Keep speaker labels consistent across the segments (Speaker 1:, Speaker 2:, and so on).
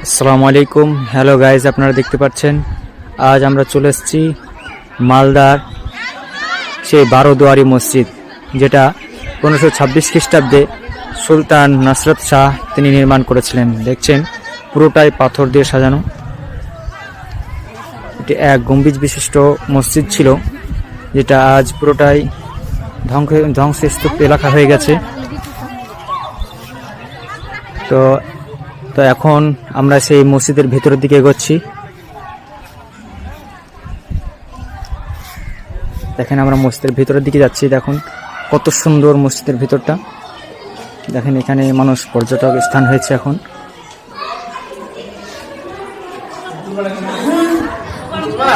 Speaker 1: আসসালামু আলাইকুম। Hello guys, আপনারা দেখতে পাচ্ছেন আজ আমরা চলে এসেছি মালদার সেই বারোদুয়ারি মসজিদ, যেটা 1526 খ্রিস্টাব্দে সুলতান নাসরত শাহ তিনি নির্মাণ করেছিলেন। দেখছেন পুরোটাই পাথর দিয়ে সাজানো। এটি এক গম্বুজ বিশিষ্ট মসজিদ ছিল, যেটা আজ পুরোটাই ধ্বংসস্তূপ এলাকা হয়ে গেছে। তো এখন আমরা সেই মসজিদের ভেতরের দিকে এগোচ্ছি। দেখেন আমরা মসজিদের ভেতরের দিকে যাচ্ছি। দেখুন কত সুন্দর মসজিদের ভেতরটা। দেখেন এখানে মানুষ পর্যটক স্থান হয়েছে। এখন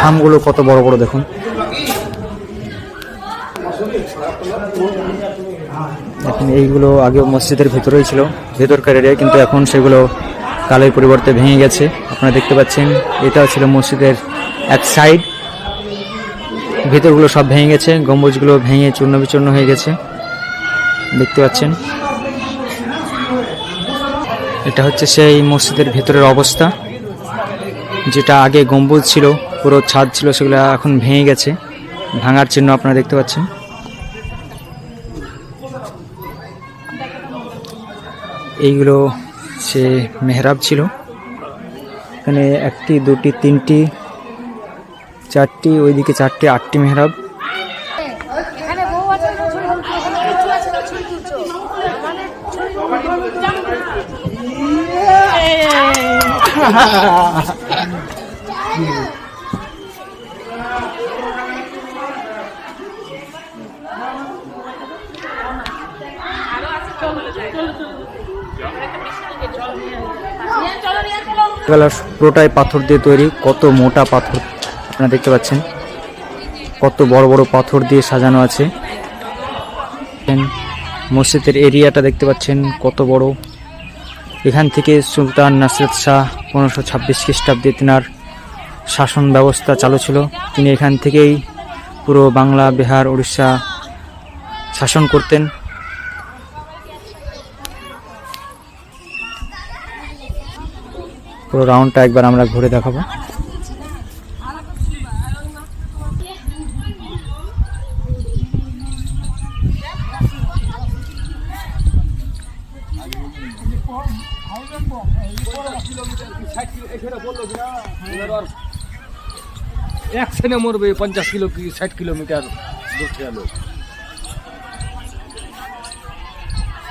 Speaker 1: খামগুলো কত বড় বড় দেখুন। দেখেন এইগুলো আগে মসজিদের ভেতরেই ছিল, ভেতরকার এরিয়া, কিন্তু এখন সেগুলো কালের পরিবর্তে ভেঙে গেছে। আপনারা দেখতে পাচ্ছেন এটা ছিল মসজিদের এক সাইড, ভেতরগুলো সব ভেঙে গেছে, গম্বুজগুলো ভেঙে চূর্ণ বিচূর্ণ হয়ে গেছে। দেখতে পাচ্ছেন এটা হচ্ছে সেই মসজিদের ভেতরের অবস্থা। যেটা আগে গম্বুজ ছিল, পুরো ছাদ ছিল, সেগুলো এখন ভেঙে গেছে, ভাঙার চিহ্ন আপনারা দেখতে পাচ্ছেন। এইগুলো সে মেহরাব ছিল। এখানে একটি, দুটি, তিনটি, চারটি, ওইদিকে চারটি, 8টি মেহরাব। পুরোটাই পাথর দিয়ে তৈরি, কত মোটা পাথর আপনারা দেখতে পাচ্ছেন, কত বড় বড় পাথর দিয়ে সাজানো আছে। মসজিদের এরিয়াটা দেখতে পাচ্ছেন কত বড়। এখান থেকে সুলতান নাসরত শাহ 1526 খ্রিস্টাব্দে তিনার শাসন ব্যবস্থা চালু ছিল। তিনি এখান থেকেই পুরো বাংলা, বিহার, উড়িষ্যা শাসন করতেন। পুরো রাউন্ডটা একবার আমরা ঘুরে দেখাবো।
Speaker 2: এক সেনে মরবে 50 কিলো কি 60 কিলোমিটার দূর থেকে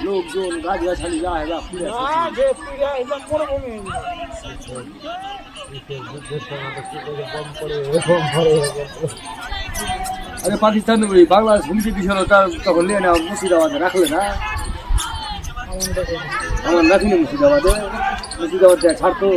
Speaker 2: লোকজন গাড়ি ছাড়ি যায়। আরে পাকিস্তান বাংলাদেশ হুমকি দিছিল, তার তখন নিয়ে নেওয়া মুর্শিদাবাদে রাখলে না, আমার রাখিনি মুর্শিদাবাদে ছাড়তো।